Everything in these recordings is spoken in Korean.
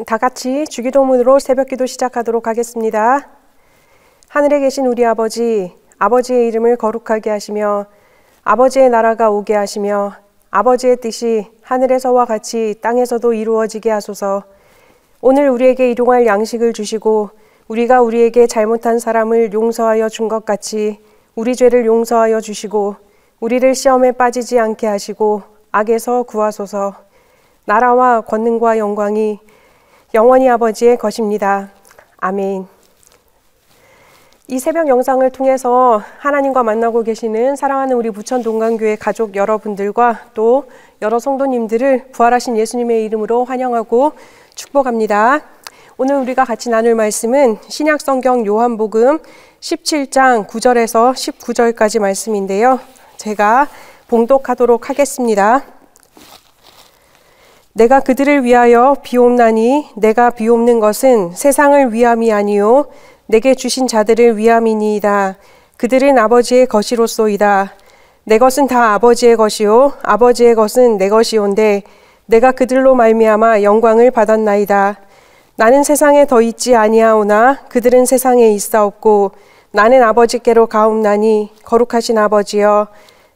다 같이 주기도문으로 새벽기도 시작하도록 하겠습니다. 하늘에 계신 우리 아버지, 아버지의 이름을 거룩하게 하시며 아버지의 나라가 오게 하시며 아버지의 뜻이 하늘에서와 같이 땅에서도 이루어지게 하소서. 오늘 우리에게 일용할 양식을 주시고 우리가 우리에게 잘못한 사람을 용서하여 준 것 같이 우리 죄를 용서하여 주시고 우리를 시험에 빠지지 않게 하시고 악에서 구하소서. 나라와 권능과 영광이 영원히 아버지의 것입니다. 아멘. 이 새벽 영상을 통해서 하나님과 만나고 계시는 사랑하는 우리 부천 동강교회 가족 여러분들과 또 여러 성도님들을 부활하신 예수님의 이름으로 환영하고 축복합니다. 오늘 우리가 같이 나눌 말씀은 신약성경 요한복음 17장 9절에서 19절까지 말씀인데요. 제가 봉독하도록 하겠습니다. 내가 그들을 위하여 비옵나니 내가 비옵는 것은 세상을 위함이 아니요 내게 주신 자들을 위함이니이다. 그들은 아버지의 것이로소이다. 내 것은 다 아버지의 것이요 아버지의 것은 내 것이온데 내가 그들로 말미암아 영광을 받았나이다. 나는 세상에 더 있지 아니하오나 그들은 세상에 있사옵고 나는 아버지께로 가옵나니 거룩하신 아버지여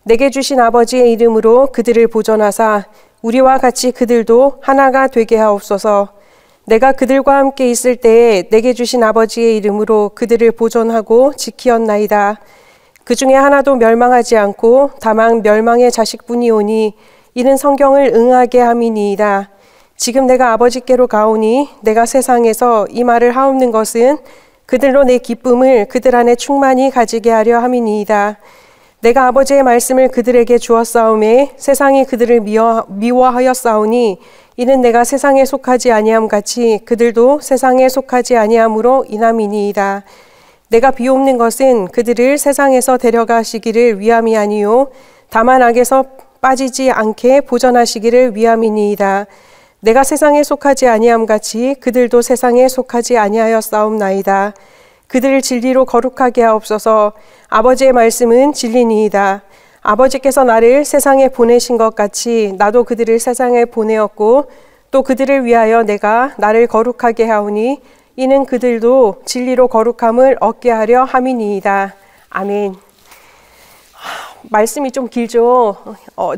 내게 주신 아버지의 이름으로 그들을 보존하사 우리와 같이 그들도 하나가 되게 하옵소서. 내가 그들과 함께 있을 때에 내게 주신 아버지의 이름으로 그들을 보존하고 지키었나이다. 그 중에 하나도 멸망하지 않고 다만 멸망의 자식뿐이오니 이는 성경을 응하게 함이니이다. 지금 내가 아버지께로 가오니 내가 세상에서 이 말을 하옵는 것은 그들로 내 기쁨을 그들 안에 충만히 가지게 하려 함이니이다. 내가 아버지의 말씀을 그들에게 주었사오매 세상이 그들을 미워하였사오니 이는 내가 세상에 속하지 아니함 같이 그들도 세상에 속하지 아니함으로 인함이니이다. 내가 비옵는 것은 그들을 세상에서 데려가시기를 위함이 아니요 다만 악에서 빠지지 않게 보전하시기를 위함이니이다. 내가 세상에 속하지 아니함 같이 그들도 세상에 속하지 아니하였사옵나이다. 그들을 진리로 거룩하게 하옵소서. 아버지의 말씀은 진리니이다. 아버지께서 나를 세상에 보내신 것 같이 나도 그들을 세상에 보내었고 또 그들을 위하여 내가 나를 거룩하게 하오니 이는 그들도 진리로 거룩함을 얻게 하려 함이니이다. 아멘. 말씀이 좀 길죠.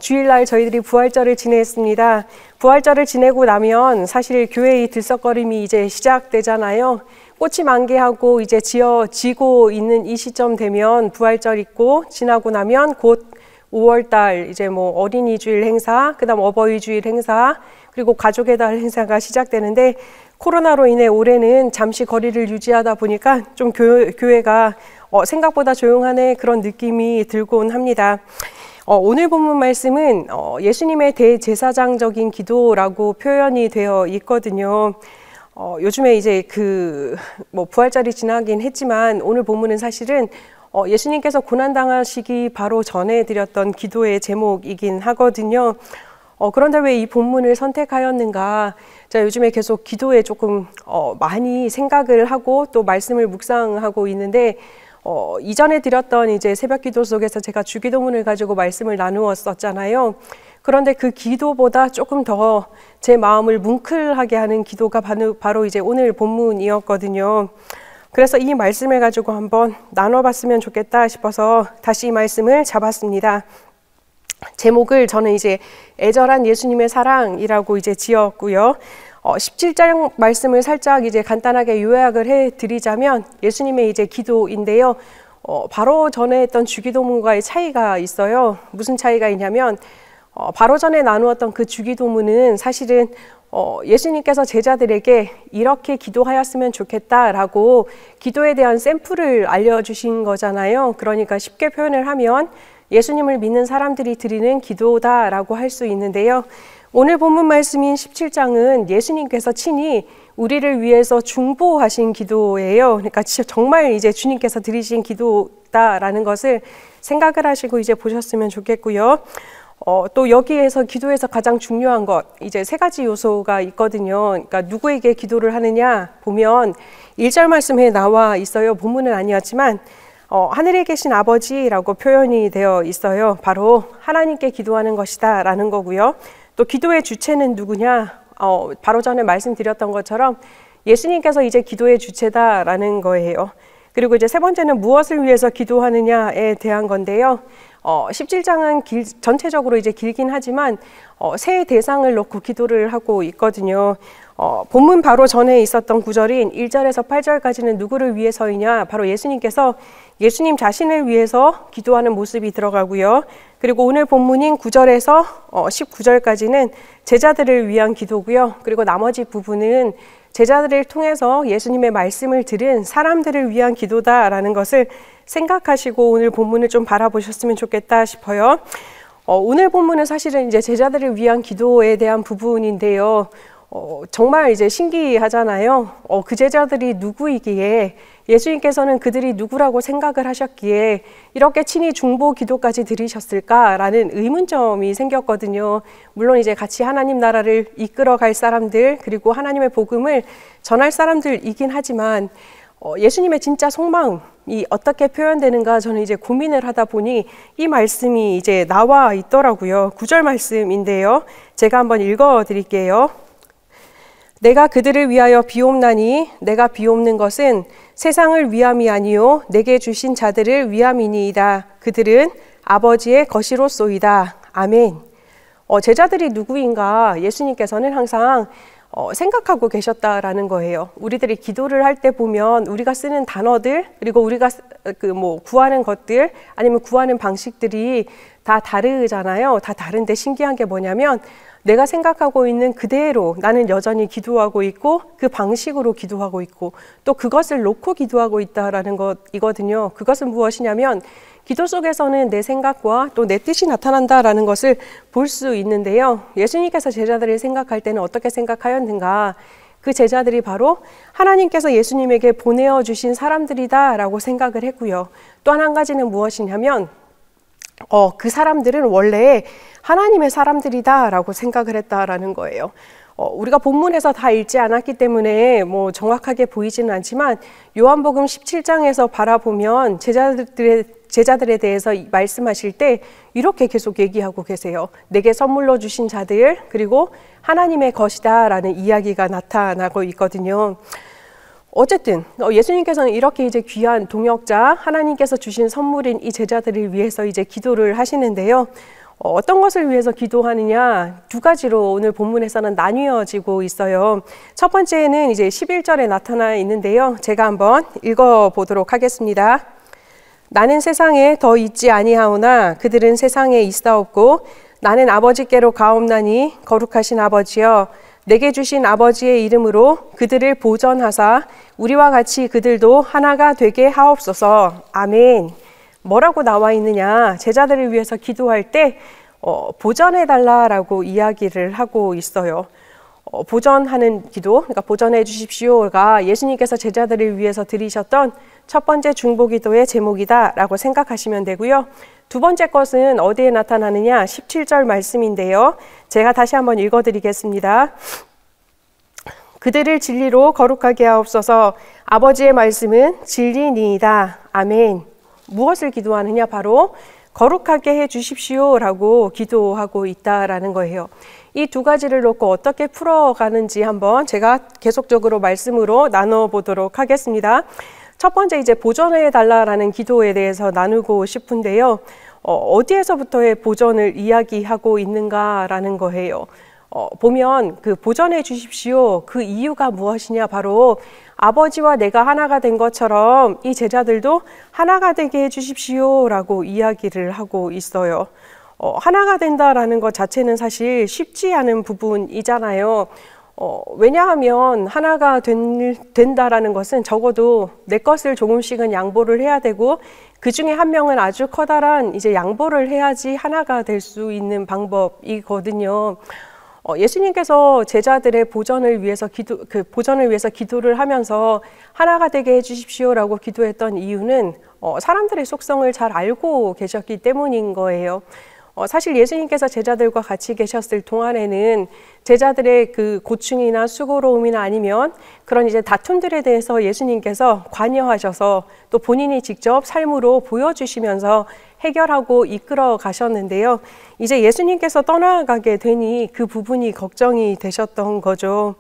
주일날 저희들이 부활절을 지냈습니다. 부활절을 지내고 나면 사실 교회의 들썩거림이 이제 시작되잖아요. 꽃이 만개하고 이제 지고 있는 이 시점 되면 부활절 있고 지나고 나면 곧 5월달 이제 뭐 어린이주일 행사, 그다음 어버이주일 행사, 그리고 가족의 달 행사가 시작되는데 코로나로 인해 올해는 잠시 거리를 유지하다 보니까 좀 교회가 생각보다 조용하네 그런 느낌이 들곤 합니다. 오늘 본문 말씀은 예수님의 대제사장적인 기도라고 표현이 되어 있거든요. 요즘에 이제 부활절이 지나긴 했지만 오늘 본문은 사실은 예수님께서 고난당하시기 바로 전에 드렸던 기도의 제목이긴 하거든요. 그런데 왜 이 본문을 선택하였는가? 제가 요즘에 계속 기도에 조금 많이 생각을 하고 또 말씀을 묵상하고 있는데 이전에 드렸던 이제 새벽 기도 속에서 제가 주기도문을 가지고 말씀을 나누었었잖아요. 그런데 그 기도보다 조금 더 제 마음을 뭉클하게 하는 기도가 바로 이제 오늘 본문이었거든요. 그래서 이 말씀을 가지고 한번 나눠봤으면 좋겠다 싶어서 다시 이 말씀을 잡았습니다. 제목을 저는 이제 애절한 예수님의 사랑이라고 이제 지었고요. 17장 말씀을 살짝 이제 간단하게 요약을 해드리자면 예수님의 이제 기도인데요. 바로 전에 했던 주기도문과의 차이가 있어요. 무슨 차이가 있냐면 바로 전에 나누었던 그 주기도문은 사실은 예수님께서 제자들에게 이렇게 기도하였으면 좋겠다라고 기도에 대한 샘플을 알려주신 거잖아요. 그러니까 쉽게 표현을 하면 예수님을 믿는 사람들이 드리는 기도다라고 할 수 있는데요. 오늘 본문 말씀인 17장은 예수님께서 친히 우리를 위해서 중보하신 기도예요. 그러니까 정말 이제 주님께서 드리신 기도다라는 것을 생각을 하시고 이제 보셨으면 좋겠고요. 또 여기에서 기도에서 가장 중요한 것, 이제 세 가지 요소가 있거든요. 그러니까 누구에게 기도를 하느냐 보면 1절 말씀에 나와 있어요. 본문은 아니었지만 하늘에 계신 아버지라고 표현이 되어 있어요. 바로 하나님께 기도하는 것이다 라는 거고요. 또 기도의 주체는 누구냐? 바로 전에 말씀드렸던 것처럼 예수님께서 이제 기도의 주체다라는 거예요. 그리고 이제 세 번째는 무엇을 위해서 기도하느냐에 대한 건데요. 17장은 전체적으로 이제 길긴 하지만 세 대상을 놓고 기도를 하고 있거든요. 본문 바로 전에 있었던 구절인 1절에서 8절까지는 누구를 위해서이냐? 바로 예수님께서 예수님 자신을 위해서 기도하는 모습이 들어가고요. 그리고 오늘 본문인 9절에서 19절까지는 제자들을 위한 기도고요. 그리고 나머지 부분은 제자들을 통해서 예수님의 말씀을 들은 사람들을 위한 기도다라는 것을 생각하시고 오늘 본문을 좀 바라보셨으면 좋겠다 싶어요. 오늘 본문은 사실은 이제 제자들을 위한 기도에 대한 부분인데요. 정말 이제 신기하잖아요. 그 제자들이 누구이기에 예수님께서는 그들이 누구라고 생각을 하셨기에 이렇게 친히 중보 기도까지 드리셨을까라는 의문점이 생겼거든요. 물론 이제 같이 하나님 나라를 이끌어 갈 사람들 그리고 하나님의 복음을 전할 사람들이긴 하지만 예수님의 진짜 속마음이 어떻게 표현되는가 저는 이제 고민을 하다 보니 이 말씀이 이제 나와 있더라고요. 9절 말씀인데요. 제가 한번 읽어 드릴게요. 내가 그들을 위하여 비옵나니 내가 비옵는 것은 세상을 위함이 아니요 내게 주신 자들을 위함이니이다. 그들은 아버지의 것이로소이다. 아멘. 제자들이 누구인가 예수님께서는 항상 생각하고 계셨다라는 거예요. 우리들이 기도를 할 때 보면 우리가 쓰는 단어들 그리고 우리가 구하는 것들 아니면 구하는 방식들이 다 다르잖아요. 다 다른데 신기한 게 뭐냐면 내가 생각하고 있는 그대로 나는 여전히 기도하고 있고 그 방식으로 기도하고 있고 또 그것을 놓고 기도하고 있다라는 것이거든요. 그것은 무엇이냐면 기도 속에서는 내 생각과 또 내 뜻이 나타난다라는 것을 볼 수 있는데요. 예수님께서 제자들을 생각할 때는 어떻게 생각하였는가? 그 제자들이 바로 하나님께서 예수님에게 보내어 주신 사람들이다라고 생각을 했고요. 또 한 가지는 무엇이냐면 그 사람들은 원래 하나님의 사람들이다라고 생각을 했다라는 거예요. 우리가 본문에서 다 읽지 않았기 때문에 정확하게 보이지는 않지만 요한복음 17장에서 바라보면 제자들에 대해서 말씀하실 때 이렇게 계속 얘기하고 계세요. 내게 선물로 주신 자들 그리고 하나님의 것이다라는 이야기가 나타나고 있거든요. 어쨌든 예수님께서는 이렇게 이제 귀한 동역자 하나님께서 주신 선물인 이 제자들을 위해서 이제 기도를 하시는데요. 어떤 것을 위해서 기도하느냐 두 가지로 오늘 본문에서는 나뉘어지고 있어요. 첫 번째는 이제 11절에 나타나 있는데요. 제가 한번 읽어보도록 하겠습니다. 나는 세상에 더 있지 아니하오나 그들은 세상에 있사옵고 나는 아버지께로 가옵나니 거룩하신 아버지여 내게 주신 아버지의 이름으로 그들을 보전하사 우리와 같이 그들도 하나가 되게 하옵소서. 아멘. 뭐라고 나와 있느냐? 제자들을 위해서 기도할 때 보전해달라라고 이야기를 하고 있어요. 보전하는 기도, 그러니까 보전해 주십시오가 예수님께서 제자들을 위해서 드리셨던 첫 번째 중보기도의 제목이다라고 생각하시면 되고요. 두 번째 것은 어디에 나타나느냐? 17절 말씀인데요. 제가 다시 한번 읽어드리겠습니다. 그들을 진리로 거룩하게 하옵소서. 아버지의 말씀은 진리니이다. 아멘. 무엇을 기도하느냐? 바로 거룩하게 해 주십시오라고 기도하고 있다라는 거예요. 이 두 가지를 놓고 어떻게 풀어가는지 한번 제가 계속적으로 말씀으로 나눠보도록 하겠습니다. 첫 번째 이제 보전해 달라라는 기도에 대해서 나누고 싶은데요. 어디에서부터의 보전을 이야기하고 있는가라는 거예요. 보면 그 보전해 주십시오. 그 이유가 무엇이냐? 바로 아버지와 내가 하나가 된 것처럼 이 제자들도 하나가 되게 해 주십시오라고 이야기를 하고 있어요. 하나가 된다라는 것 자체는 사실 쉽지 않은 부분이잖아요. 왜냐하면 하나가 된다라는 것은 적어도 내 것을 조금씩은 양보를 해야 되고 그 중에 한 명은 아주 커다란 이제 양보를 해야지 하나가 될 수 있는 방법이거든요. 예수님께서 제자들의 보전을 위해서 기도를 하면서 하나가 되게 해주십시오라고 기도했던 이유는 사람들의 속성을 잘 알고 계셨기 때문인 거예요. 사실 예수님께서 제자들과 같이 계셨을 동안에는 제자들의 그 고충이나 수고로움이나 아니면 그런 이제 다툼들에 대해서 예수님께서 관여하셔서 또 본인이 직접 삶으로 보여주시면서 해결하고 이끌어 가셨는데요. 이제 예수님께서 떠나가게 되니 그 부분이 걱정이 되셨던 거죠.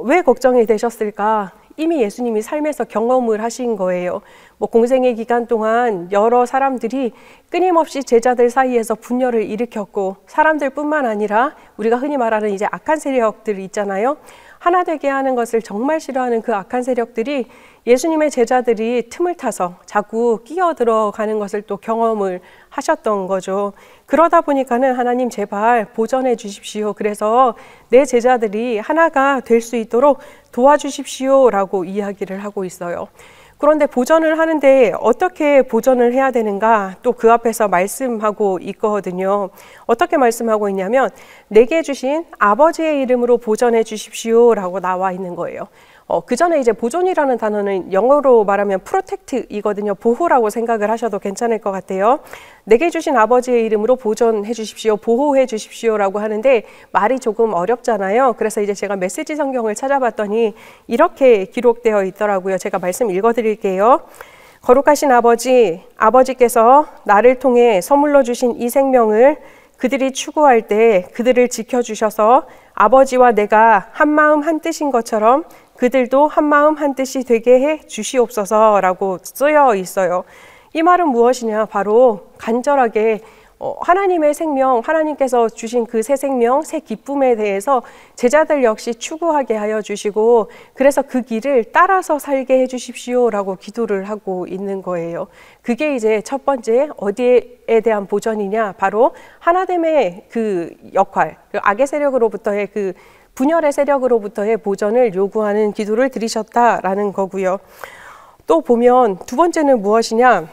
왜 걱정이 되셨을까? 이미 예수님이 삶에서 경험을 하신 거예요. 공생의 기간 동안 여러 사람들이 끊임없이 제자들 사이에서 분열을 일으켰고, 사람들뿐만 아니라 우리가 흔히 말하는 이제 악한 세력들 있잖아요. 하나 되게 하는 것을 정말 싫어하는 그 악한 세력들이 예수님의 제자들이 틈을 타서 자꾸 끼어들어가는 것을 또 경험을 하셨던 거죠. 그러다 보니까는 하나님 제발 보전해 주십시오. 그래서 내 제자들이 하나가 될 수 있도록 도와주십시오 라고 이야기를 하고 있어요. 그런데 보전을 하는데 어떻게 보전을 해야 되는가 또 그 앞에서 말씀하고 있거든요. 어떻게 말씀하고 있냐면 내게 주신 아버지의 이름으로 보전해 주십시오 라고 나와 있는 거예요. 그 전에 이제 보존이라는 단어는 영어로 말하면 protect이거든요. 보호라고 생각을 하셔도 괜찮을 것 같아요. 내게 주신 아버지의 이름으로 보존해 주십시오, 보호해 주십시오라고 하는데 말이 조금 어렵잖아요. 그래서 이제 제가 메시지 성경을 찾아봤더니 이렇게 기록되어 있더라고요. 제가 말씀 읽어드릴게요. 거룩하신 아버지께서 나를 통해 선물로 주신 이 생명을 그들이 추구할 때 그들을 지켜주셔서 아버지와 내가 한 마음 한 뜻인 것처럼 그들도 한 마음 한 뜻이 되게 해 주시옵소서라고 쓰여 있어요. 이 말은 무엇이냐? 바로 간절하게 하나님의 생명, 하나님께서 주신 그 새 생명, 새 기쁨에 대해서 제자들 역시 추구하게 하여 주시고, 그래서 그 길을 따라서 살게 해 주십시오라고 기도를 하고 있는 거예요. 그게 이제 첫 번째 어디에 대한 보전이냐? 바로 하나됨의 그 역할, 악의 세력으로부터의 그 분열의 세력으로부터의 보전을 요구하는 기도를 드리셨다라는 거고요. 또 보면 두 번째는 무엇이냐?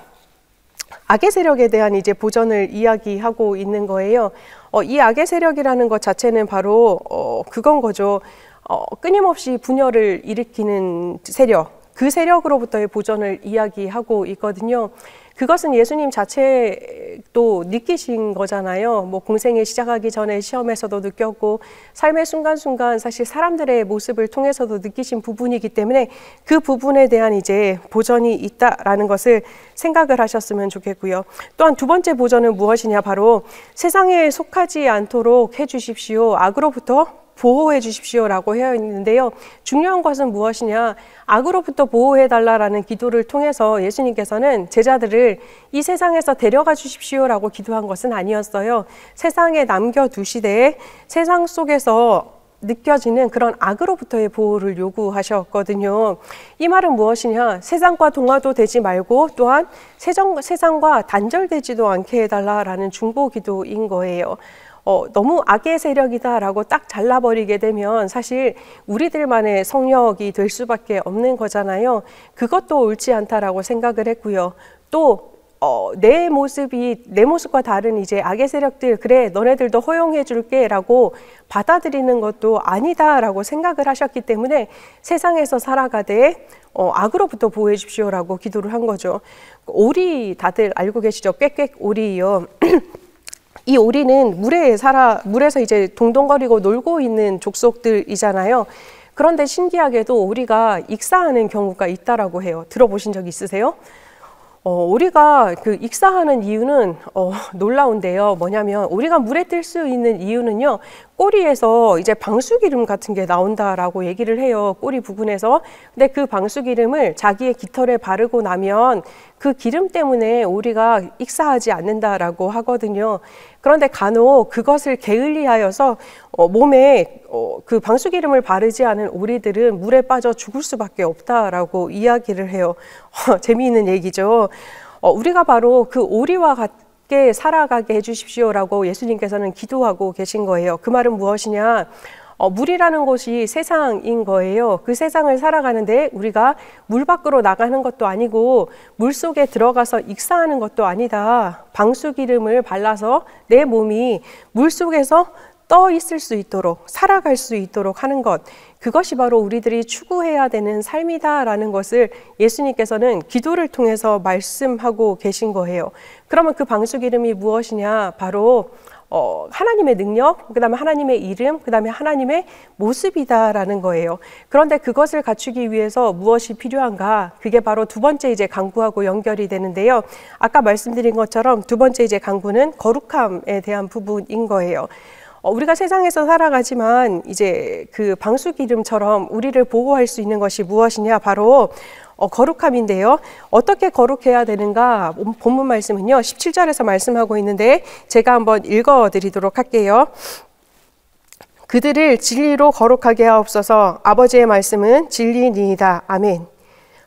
악의 세력에 대한 이제 보전을 이야기하고 있는 거예요. 이 악의 세력이라는 것 자체는 바로 그건 거죠. 끊임없이 분열을 일으키는 세력, 그 세력으로부터의 보전을 이야기하고 있거든요. 그것은 예수님 자체도 느끼신 거잖아요. 공생에 시작하기 전에 시험에서도 느꼈고 삶의 순간순간 사실 사람들의 모습을 통해서도 느끼신 부분이기 때문에 그 부분에 대한 이제 보전이 있다라는 것을 생각을 하셨으면 좋겠고요. 또한 두 번째 보전은 무엇이냐? 바로 세상에 속하지 않도록 해주십시오. 악으로부터 보호해 주십시오라고 되어 있는데요. 중요한 것은 무엇이냐? 악으로부터 보호해 달라라는 기도를 통해서 예수님께서는 제자들을 이 세상에서 데려가 주십시오라고 기도한 것은 아니었어요. 세상에 남겨두시되 세상 속에서 느껴지는 그런 악으로부터의 보호를 요구하셨거든요. 이 말은 무엇이냐? 세상과 동화도 되지 말고 또한 세상과 단절되지도 않게 해달라라는 중보 기도인 거예요. 너무 악의 세력이다라고 딱 잘라버리게 되면 사실 우리들만의 성역이 될 수밖에 없는 거잖아요. 그것도 옳지 않다라고 생각을 했고요. 또 내 모습과 다른 이제 악의 세력들, 그래 너네들도 허용해 줄게라고 받아들이는 것도 아니다라고 생각을 하셨기 때문에 세상에서 살아가되 악으로부터 보호해 주십시오라고 기도를 한 거죠. 오리 다들 알고 계시죠? 꽥꽥 오리요. 이 오리는 물에서 이제 동동거리고 놀고 있는 족속들이잖아요. 그런데 신기하게도 오리가 익사하는 경우가 있다라고 해요. 들어보신 적 있으세요? 오리가 그 익사하는 이유는 놀라운데요. 뭐냐면 오리가 물에 뜰 수 있는 이유는요. 꼬리에서 이제 방수기름 같은 게 나온다라고 얘기를 해요. 꼬리 부분에서. 근데 그 방수기름을 자기의 깃털에 바르고 나면 그 기름 때문에 오리가 익사하지 않는다라고 하거든요. 그런데 간혹 그것을 게을리하여서 몸에 그 방수기름을 바르지 않은 오리들은 물에 빠져 죽을 수밖에 없다라고 이야기를 해요. 재미있는 얘기죠. 우리가 바로 그 오리와 같게 살아가게 해주십시오라고 예수님께서는 기도하고 계신 거예요. 그 말은 무엇이냐? 물이라는 곳이 세상인 거예요. 그 세상을 살아가는데 우리가 물 밖으로 나가는 것도 아니고 물 속에 들어가서 익사하는 것도 아니다. 방수기름을 발라서 내 몸이 물 속에서 떠 있을 수 있도록, 살아갈 수 있도록 하는 것, 그것이 바로 우리들이 추구해야 되는 삶이다라는 것을 예수님께서는 기도를 통해서 말씀하고 계신 거예요. 그러면 그 방숙 이름이 무엇이냐? 바로 하나님의 능력, 그 다음에 하나님의 이름, 그 다음에 하나님의 모습이다라는 거예요. 그런데 그것을 갖추기 위해서 무엇이 필요한가? 그게 바로 두 번째 이제 강구하고 연결이 되는데요. 아까 말씀드린 것처럼 두 번째 이제 강구는 거룩함에 대한 부분인 거예요. 우리가 세상에서 살아가지만 이제 그 방숙 이름처럼 우리를 보호할 수 있는 것이 무엇이냐? 바로 거룩함인데요. 어떻게 거룩해야 되는가? 본문 말씀은요, 17절에서 말씀하고 있는데 제가 한번 읽어드리도록 할게요. 그들을 진리로 거룩하게 하옵소서. 아버지의 말씀은 진리니이다. 아멘.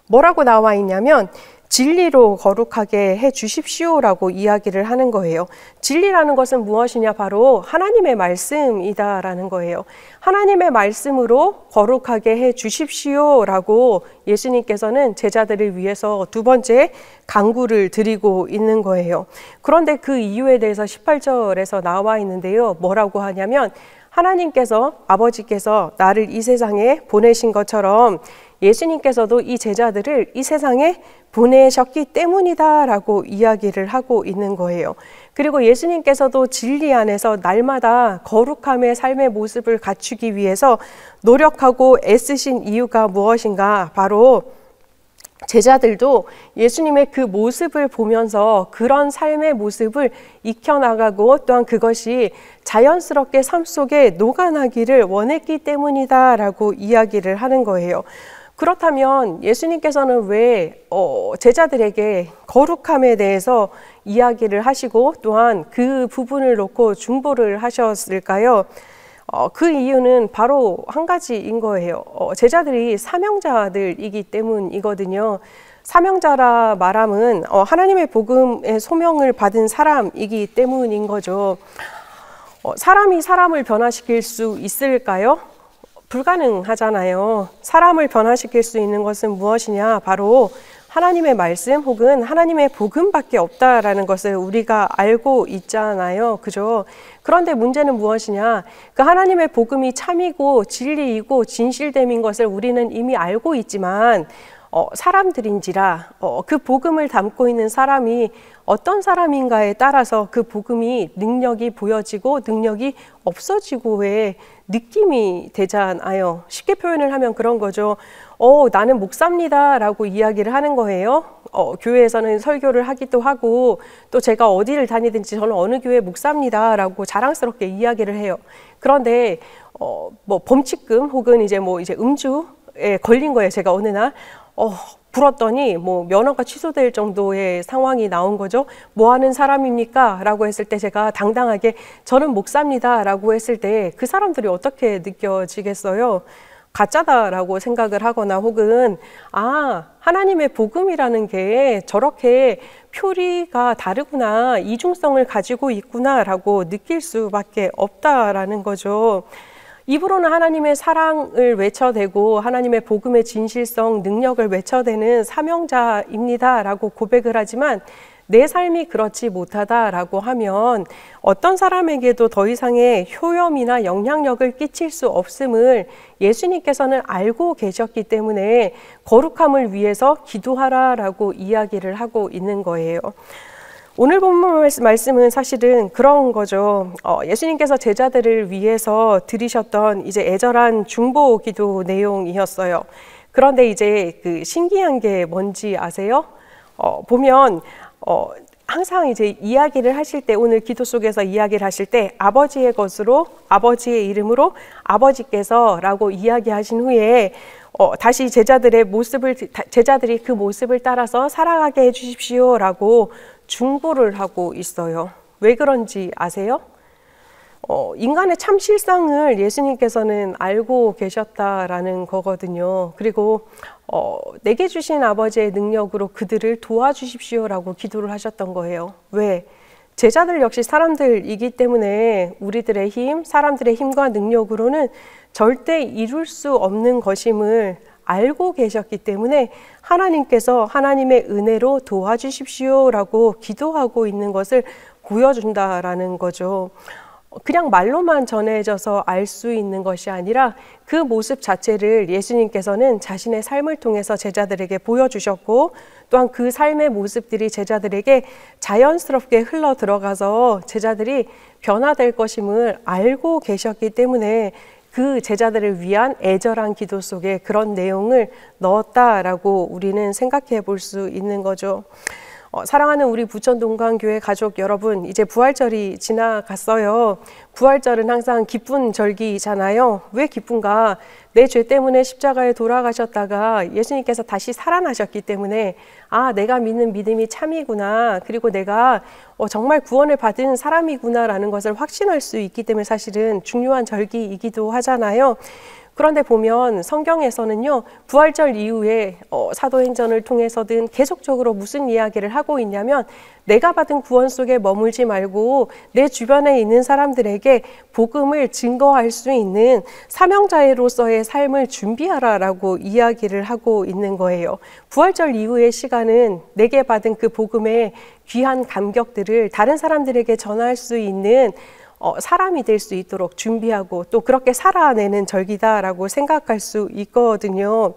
뭐라고 나와 있냐면 진리로 거룩하게 해 주십시오라고 이야기를 하는 거예요. 진리라는 것은 무엇이냐? 바로 하나님의 말씀이다라는 거예요. 하나님의 말씀으로 거룩하게 해 주십시오라고 예수님께서는 제자들을 위해서 두 번째 강구를 드리고 있는 거예요. 그런데 그 이유에 대해서 18절에서 나와 있는데요. 뭐라고 하냐면 하나님께서, 아버지께서 나를 이 세상에 보내신 것처럼 예수님께서도 이 제자들을 이 세상에 보내셨기 때문이다라고 이야기를 하고 있는 거예요. 그리고 예수님께서도 진리 안에서 날마다 거룩함의 삶의 모습을 갖추기 위해서 노력하고 애쓰신 이유가 무엇인가? 바로 제자들도 예수님의 그 모습을 보면서 그런 삶의 모습을 익혀나가고 또한 그것이 자연스럽게 삶 속에 녹아나기를 원했기 때문이다라고 이야기를 하는 거예요. 그렇다면 예수님께서는 왜 제자들에게 거룩함에 대해서 이야기를 하시고 또한 그 부분을 놓고 중보를 하셨을까요? 그 이유는 바로 한 가지인 거예요. 제자들이 사명자들이기 때문이거든요. 사명자라 말함은 하나님의 복음의 소명을 받은 사람이기 때문인 거죠. 사람이 사람을 변화시킬 수 있을까요? 불가능하잖아요. 사람을 변화시킬 수 있는 것은 무엇이냐? 바로 하나님의 말씀 혹은 하나님의 복음밖에 없다라는 것을 우리가 알고 있잖아요. 그죠? 그런데 문제는 무엇이냐? 그 하나님의 복음이 참이고 진리이고 진실됨인 것을 우리는 이미 알고 있지만 사람들인지라 그 복음을 담고 있는 사람이 어떤 사람인가에 따라서 그 복음이 능력이 보여지고 능력이 없어지고의 느낌이 되잖아요. 쉽게 표현을 하면 그런 거죠. 나는 목사입니다 라고 이야기를 하는 거예요. 교회에서는 설교를 하기도 하고 또 제가 어디를 다니든지 저는 어느 교회 목사입니다 라고 자랑스럽게 이야기를 해요. 그런데 뭐 범칙금 혹은 이제 음주에 걸린 거예요. 제가 어느 날 불었더니 뭐 면허가 취소될 정도의 상황이 나온 거죠. 뭐 하는 사람입니까? 라고 했을 때 제가 당당하게 저는 목사입니다 라고 했을 때 그 사람들이 어떻게 느껴지겠어요? 가짜다라고 생각을 하거나 혹은 하나님의 복음이라는 게 저렇게 표리가 다르구나, 이중성을 가지고 있구나 라고 느낄 수밖에 없다라는 거죠. 입으로는 하나님의 사랑을 외쳐대고 하나님의 복음의 진실성, 능력을 외쳐대는 사명자입니다 라고 고백을 하지만 내 삶이 그렇지 못하다라고 하면 어떤 사람에게도 더 이상의 효염이나 영향력을 끼칠 수 없음을 예수님께서는 알고 계셨기 때문에 거룩함을 위해서 기도하라라고 이야기를 하고 있는 거예요. 오늘 본문 말씀은 사실은 그런 거죠. 예수님께서 제자들을 위해서 드리셨던 이제 애절한 중보 기도 내용이었어요. 그런데 이제 그 신기한 게 뭔지 아세요? 보면 항상 이제 이야기를 하실 때, 오늘 기도 속에서 이야기를 하실 때 아버지의 것으로, 아버지의 이름으로, 아버지께서 라고 이야기하신 후에 다시 제자들이 그 모습을 따라서 살아가게 해주십시오 라고 중보를 하고 있어요. 왜 그런지 아세요? 인간의 참 실상을 예수님께서는 알고 계셨다라는 거거든요. 그리고 내게 주신 아버지의 능력으로 그들을 도와주십시오라고 기도를 하셨던 거예요. 왜? 제자들 역시 사람들이기 때문에 우리들의 힘, 사람들의 힘과 능력으로는 절대 이룰 수 없는 것임을 알고 계셨기 때문에 하나님께서 하나님의 은혜로 도와주십시오라고 기도하고 있는 것을 보여준다라는 거죠. 그냥 말로만 전해져서 알 수 있는 것이 아니라 그 모습 자체를 예수님께서는 자신의 삶을 통해서 제자들에게 보여주셨고, 또한 그 삶의 모습들이 제자들에게 자연스럽게 흘러 들어가서 제자들이 변화될 것임을 알고 계셨기 때문에 그 제자들을 위한 애절한 기도 속에 그런 내용을 넣었다라고 우리는 생각해 볼 수 있는 거죠. 사랑하는 우리 부천 동강교회 가족 여러분, 이제 부활절이 지나갔어요. 부활절은 항상 기쁜 절기잖아요. 왜 기쁜가? 내 죄 때문에 십자가에 돌아가셨다가 예수님께서 다시 살아나셨기 때문에 내가 믿는 믿음이 참이구나, 그리고 내가 정말 구원을 받은 사람이구나라는 것을 확신할 수 있기 때문에 사실은 중요한 절기이기도 하잖아요. 그런데 보면 성경에서는요, 부활절 이후에 사도행전을 통해서든 계속적으로 무슨 이야기를 하고 있냐면, 내가 받은 구원 속에 머물지 말고 내 주변에 있는 사람들에게 복음을 증거할 수 있는 사명자로서의 삶을 준비하라라고 이야기를 하고 있는 거예요. 부활절 이후의 시간은 내게 받은 그 복음의 귀한 감격들을 다른 사람들에게 전할 수 있는 사람이 될 수 있도록 준비하고 또 그렇게 살아내는 절기다라고 생각할 수 있거든요.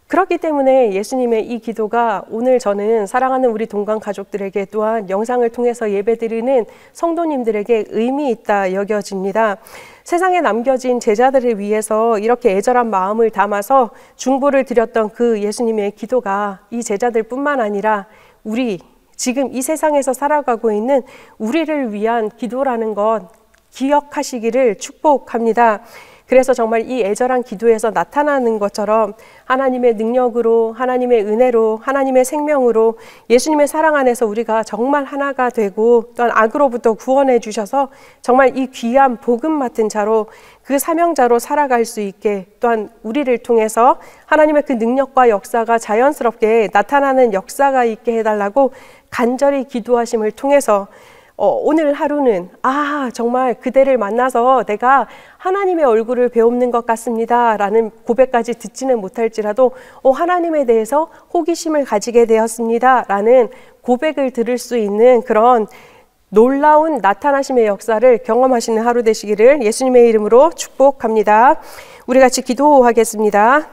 그렇기 때문에 예수님의 이 기도가 오늘 저는 사랑하는 우리 동강 가족들에게, 또한 영상을 통해서 예배드리는 성도님들에게 의미 있다 여겨집니다. 세상에 남겨진 제자들을 위해서 이렇게 애절한 마음을 담아서 중보를 드렸던 그 예수님의 기도가 이 제자들뿐만 아니라 우리 지금 이 세상에서 살아가고 있는 우리를 위한 기도라는 것 기억하시기를 축복합니다. 그래서 정말 이 애절한 기도에서 나타나는 것처럼 하나님의 능력으로, 하나님의 은혜로, 하나님의 생명으로 예수님의 사랑 안에서 우리가 정말 하나가 되고, 또한 악으로부터 구원해 주셔서 정말 이 귀한 복음 맡은 자로, 그 사명자로 살아갈 수 있게, 또한 우리를 통해서 하나님의 그 능력과 역사가 자연스럽게 나타나는 역사가 있게 해달라고 간절히 기도하심을 통해서 오늘 하루는 정말 그대를 만나서 내가 하나님의 얼굴을 배우는 것 같습니다 라는 고백까지 듣지는 못할지라도 하나님에 대해서 호기심을 가지게 되었습니다 라는 고백을 들을 수 있는 그런 놀라운 나타나심의 역사를 경험하시는 하루 되시기를 예수님의 이름으로 축복합니다. 우리 같이 기도하겠습니다.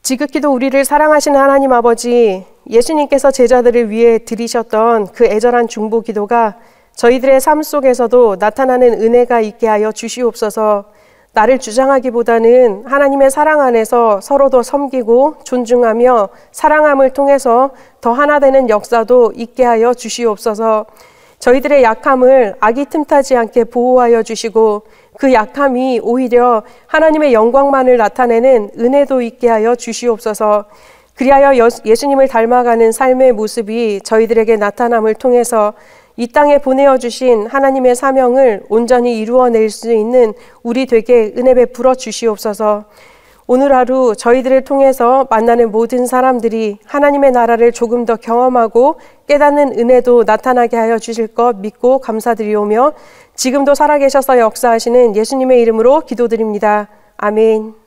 지극히도 우리를 사랑하시는 하나님 아버지, 예수님께서 제자들을 위해 드리셨던 그 애절한 중보 기도가 저희들의 삶 속에서도 나타나는 은혜가 있게 하여 주시옵소서. 나를 주장하기보다는 하나님의 사랑 안에서 서로 더 섬기고 존중하며 사랑함을 통해서 더 하나 되는 역사도 있게 하여 주시옵소서. 저희들의 약함을 악이 틈타지 않게 보호하여 주시고 그 약함이 오히려 하나님의 영광만을 나타내는 은혜도 있게 하여 주시옵소서. 그리하여 예수님을 닮아가는 삶의 모습이 저희들에게 나타남을 통해서 이 땅에 보내어 주신 하나님의 사명을 온전히 이루어낼 수 있는 우리 되게 은혜 베풀어 주시옵소서. 오늘 하루 저희들을 통해서 만나는 모든 사람들이 하나님의 나라를 조금 더 경험하고 깨닫는 은혜도 나타나게 하여 주실 것 믿고 감사드리오며 지금도 살아계셔서 역사하시는 예수님의 이름으로 기도드립니다. 아멘.